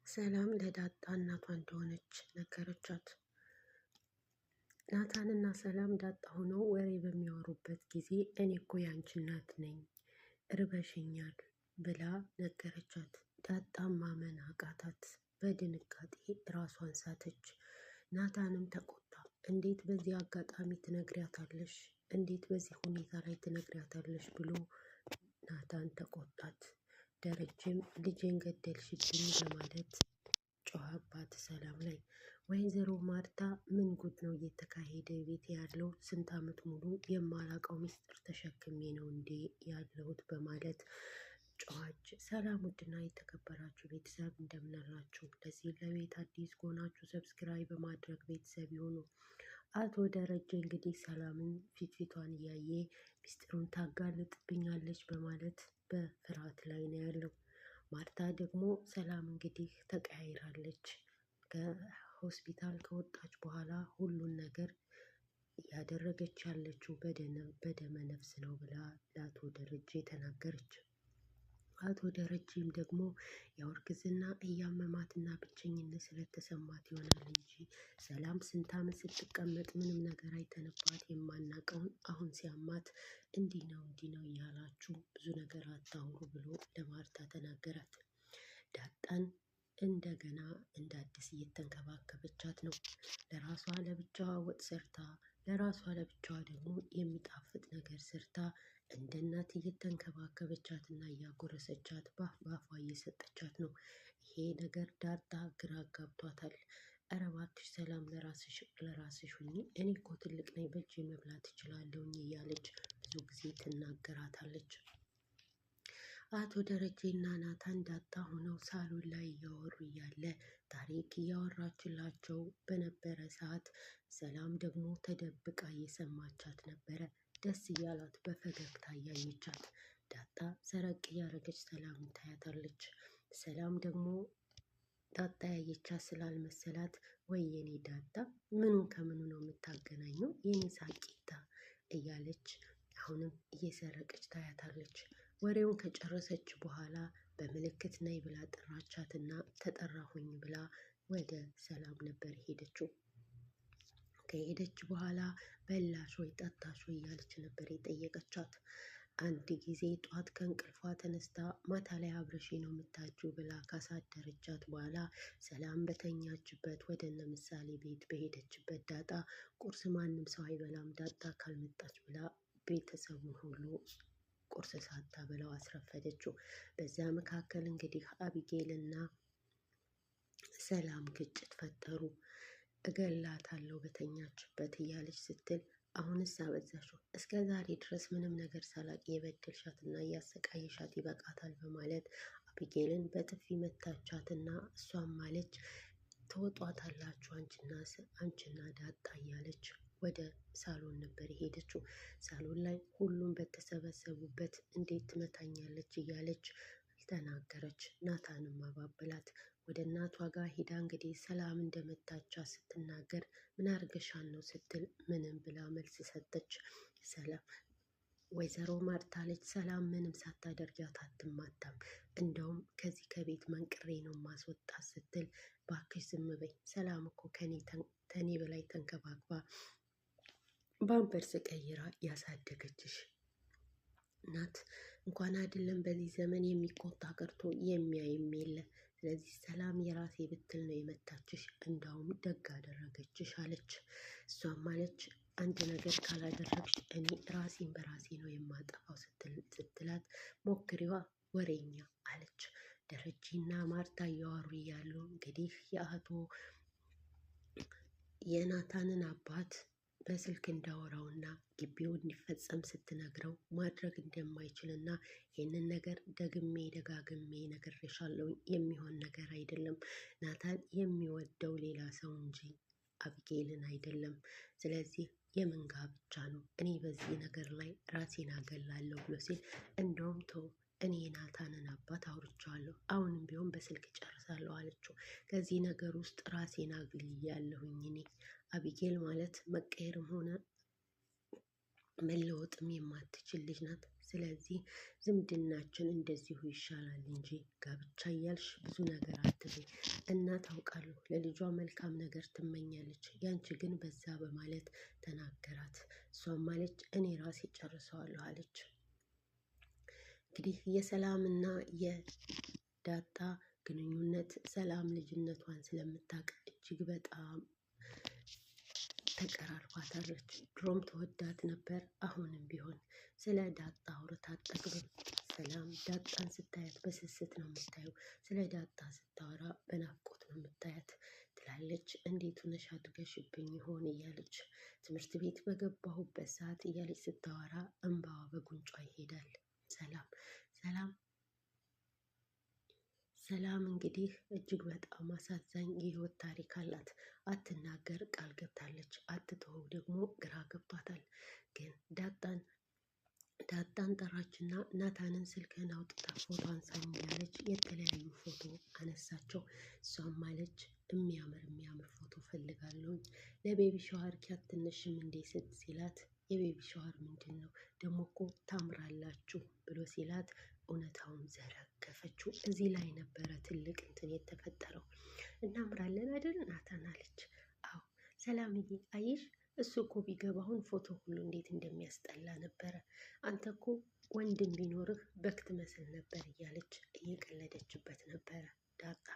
ሰላም ለዳጣ እናቷ እንደሆነች ነገረቻት። ናታንና ሰላም ዳጣ ሆነው ወሬ በሚያወሩበት ጊዜ እኔ እኮ ያንቺ እናት ነኝ እርበሽኛል ብላ ነገረቻት። ዳጣም ማመን አቃታት። በድንጋጤ ራሷን ሳተች። ናታንም ተቆጣ። እንዴት በዚህ አጋጣሚ ትነግሪያታለሽ? እንዴት በዚህ ሁኔታ ላይ ትነግሪያታለሽ? ብሎ ናታን ተቆጣት። ደረጀም ልጄን ገደልሽብኝ በማለት ጮኸባት ሰላም ላይ። ወይዘሮ ማርታ ምን ጉድ ነው እየተካሄደ ቤት ያለው? ስንት ዓመት ሙሉ የማላቀው ሚስጥር ተሸክሜ ነው እንዴ ያለሁት? በማለት ጮኸች። ሰላም ውድና የተከበራችሁ ቤተሰብ እንደምናላችሁ፣ ለዚህ ለቤት አዲስ ከሆናችሁ ሰብስክራይብ በማድረግ ቤተሰብ ይሁኑ። አቶ ደረጀ እንግዲህ ሰላምን ፊቷን እያየ ሚስጥሩን ታጋልጥብኛለች በማለት በፍርሃት ላይ ነው ያለው። ማርታ ደግሞ ሰላም እንግዲህ ተቀያይራለች። ከሆስፒታል ከወጣች በኋላ ሁሉን ነገር እያደረገች ያለችው በደመ ነፍስ ነው ብላ ለአቶ ደረጀ ተናገረች። አቶ ደረጀም ደግሞ ያው እርግዝና እያመማትና ብቸኝነት ስለተሰማት ይሆናል እንጂ ሰላም ስንት ዓመት ስትቀመጥ ምንም ነገር አይተንባት የማናቀውን አሁን ሲያማት እንዲህ ነው እያላችሁ ብዙ ነገር አታውሩ ብሎ ለማርታ ተናገራት። ዳጣን እንደገና እንደ አዲስ እየተንከባከበቻት ነው። ለራሷ ለብቻዋ ወጥ ሰርታ፣ ለራሷ ለብቻዋ ደግሞ የሚጣፍጥ ነገር ሰርታ እንደ እናት እየተንከባከበቻት እና እያጎረሰቻት ባፏ እየሰጠቻት ነው። ይሄ ነገር ዳጣ ግራ ጋብቷታል። ኧረ እባክሽ ሰላም ለራስሽ ሁኚ፣ እኔ እኮ ትልቅ ነኝ በእጄ መብላት እችላለሁኝ እያለች ብዙ ጊዜ ትናገራታለች። አቶ ደረጀና ናታን ዳጣ ሆነው ሳሎን ላይ እያወሩ እያለ ታሪክ እያወራችላቸው በነበረ ሰዓት ሰላም ደግሞ ተደብቃ እየሰማቻት ነበረ። ደስ እያላት በፈገግታ እያየቻት ዳጣ ሰረቅ እያደረገች ሰላም ታያታለች። ሰላም ደግሞ ዳጣ ያየቻት ስላልመሰላት ወይ የኔ ዳጣ ምኑን ከምኑ ነው የምታገናኘው የኔ ሳቂታ እያለች አሁንም እየሰረቀች ታያታለች። ወሬውን ከጨረሰች በኋላ በምልክት ነይ ብላ ጠራቻትና ተጠራሁኝ ብላ ወደ ሰላም ነበር ሄደችው። ከሄደች በኋላ በላሽ ወይ ጠጣሽ ወይ እያለች ነበር የጠየቀቻት። አንድ ጊዜ ጧት ከእንቅልፏ ተነስታ ማታ ላይ አብረሽ ነው የምታድሪው ብላ ካሳደረቻት በኋላ ሰላም በተኛችበት ወደ እነ ምሳሌ ቤት በሄደችበት ዳጣ ቁርስ ማንም ሰው አይበላም ዳጣ ካልመጣች ብላ ቤተሰቡን ሁሉ ቁርስ ሳታበላው አስረፈደችው። በዛ መካከል እንግዲህ አቢጌልና ሰላም ግጭት ፈጠሩ። እገላታለሁ በተኛችበት እያለች ስትል አሁንስ አበዛሽው፣ እስከ ዛሬ ድረስ ምንም ነገር ሳላቅ የበደልሻትና እያሰቃየሻት ይበቃታል በማለት አቢጌልን በጥፊ መታቻትና እሷም ማለች ተወጧታላችሁ አንቺና ዳጣ እያለች ወደ ሳሎን ነበር የሄደችው። ሳሎን ላይ ሁሉም በተሰበሰቡበት እንዴት ትመታኛለች እያለች ተናገረች። ናታንም አባበላት። ወደ እናቷ ጋር ሂዳ እንግዲህ ሰላም እንደመታቻት ስትናገር ምን አርገሻን ነው ስትል ምንም ብላ መልስ ሰጠች። ሰላም ወይዘሮ ማርታ አለች ሰላም ምንም ሳታደርጊያት አትማታም፣ እንደውም ከዚህ ከቤት መንቅሬ ነው ማስወጣት ስትል ባክሽ ዝም በይ፣ ሰላም እኮ ከኔ በላይ ተንከባክባ ባምፐርስ ቀይራ ያሳደገችሽ ናት። እንኳን አይደለም በዚህ ዘመን የሚቆጣ ቀርቶ የሚያይም የለ። ስለዚህ ሰላም የራሴ ብትል ነው የመታችሽ፣ እንዳውም ደግ አደረገችሽ አለች። እሷም አለች አንድ ነገር ካላደረግሽ እኔ ራሴን በራሴ ነው የማጠፋው ስትላት ሞክሪዋ ወሬኛ አለች። ደረጀና ማርታ እያወሩ እያሉ እንግዲህ የአቶ የናታንን አባት በስልክ እንዳወራውና ግቢው እንዲፈጸም ስትነግረው ማድረግ እንደማይችልና ይህንን ነገር ደግሜ ደጋግሜ ነግሬሻለሁ፣ የሚሆን ነገር አይደለም፣ ናታን የሚወደው ሌላ ሰው እንጂ አቢጌልን አይደለም። ስለዚህ የምን ጋብቻ ነው? እኔ በዚህ ነገር ላይ ራሴን አገላለሁ ብሎ ሲል እንደውም ተው እኔ ናታንን አባት አውርቼዋለሁ፣ አሁንም ቢሆን በስልክ ጨርሳለሁ አለችው። ከዚህ ነገር ውስጥ ራሴን አግልያለሁኝ እኔ። አቢጌል ማለት መቀየርም ሆነ መለወጥም የማትችል ልጅ ናት። ስለዚህ ዝምድናችን እንደዚሁ ይሻላል እንጂ ጋብቻ እያልሽ ብዙ ነገር አትበይ። እናት አውቃለሁ ለልጇ መልካም ነገር ትመኛለች፣ ያንቺ ግን በዛ በማለት ተናገራት። እሷም አለች እኔ ራሴ ጨርሰዋለሁ አለች። እንግዲህ የሰላምና የዳጣ ግንኙነት ሰላም ልጅነቷን ስለምታውቅ እጅግ በጣም ተቀራርባታለች። ድሮም ተወዳት ነበር። አሁንም ቢሆን ስለ ዳጣ አውርታ አትጠግብም። ሰላም ዳጣን ስታያት በስስት ነው የምታየው። ስለ ዳጣ ስታወራ በናፍቆት ነው የምታያት። ትላለች እንዴት ሆነሽ አድገሽብኝ ይሆን እያለች ትምህርት ቤት በገባሁበት ሰዓት እያለች ስታወራ እንባዋ በጉንጯ ይሄዳል። ሰላም እንግዲህ እጅግ በጣም አሳዛኝ የህይወት ታሪክ አላት። አትናገር ቃል ገብታለች፣ አትተወው ደግሞ ግራ ገብቷታል። ግን ዳጣን ጠራችና ናታንን ስልክህን አውጥታ ፎቶ አንሳኝ እያለች የተለያዩ ፎቶ አነሳቸው። እሷም አለች የሚያምር ፎቶ ፈልጋለሁኝ ለቤቢ ሻወር አትነሽም እንዴ ሲላት የቤቢ ሻወር ምንድን ነው ደግሞ እኮ ታምራላችሁ ብሎ ሲላት እውነታውን ዘረገፈችው። እዚህ ላይ ነበረ ትልቅ እንትን የተፈጠረው። እናምራለን አይደል ናታን አለች። አዎ ሰላምዬ አየሽ እሱ እኮ ቢገባ አሁን ፎቶ ሁሉ እንዴት እንደሚያስጠላ ነበረ። አንተ እኮ ወንድም ቢኖርህ በግ ትመስል ነበር እያለች እየቀለደችበት ነበረ ዳጣ።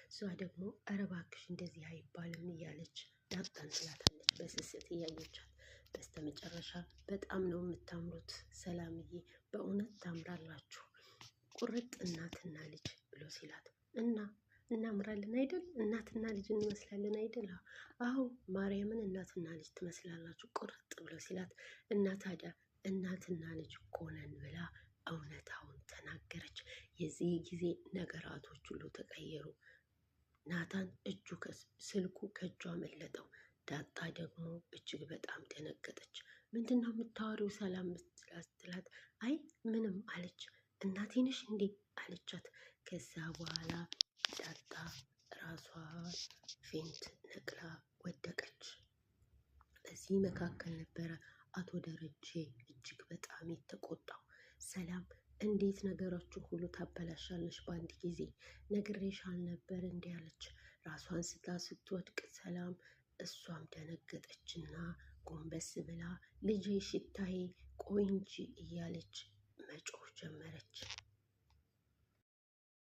እሷ ደግሞ ኧረ እባክሽ እንደዚህ አይባልም እያለች ዳጣን ትላታለች በስስት እያየቻት። በስተመጨረሻ በጣም ነው የምታምሩት ሰላምዬ፣ በእውነት ታምራላችሁ ቁርጥ እናትና ልጅ ብሎ ሲላት እናምራለን አይደል እናትና ልጅ እንመስላለን አይደል? አዎ ማርያምን እናትና ልጅ ትመስላላችሁ ቁርጥ ብሎ ሲላት እና ታዲያ እናትና ልጅ እኮ ነን ብላ እውነታውን ተናገረች። የዚህ ጊዜ ነገራቶች ሁሉ ተቀየሩ። ናታን ስልኩ ከእጇ መለጠው። ዳጣ ደግሞ እጅግ በጣም ደነገጠች። ምንድን ነው የምታወሪው ሰላም ስትላት አይ ምንም አለች። እናቴ ነሽ እንዴ አለቻት። ከዛ በኋላ ዳጣ ራሷ ፌንት ነቅላ ወደቀች። በዚህ መካከል ነበረ አቶ ደረጀ እጅግ በጣም የተቆጣው። ሰላም እንዴት ነገሮችን ሁሉ ታበላሻለች በአንድ ጊዜ ነግሬሽ አልነበር እንዲህ አለች። ራሷን ስታ ስትወድቅ ሰላም እሷም ደነገጠችና ጎንበስ ብላ ልጄ ሽታዬ ቆይ እንጂ እያለች መጮህ ጀመረች።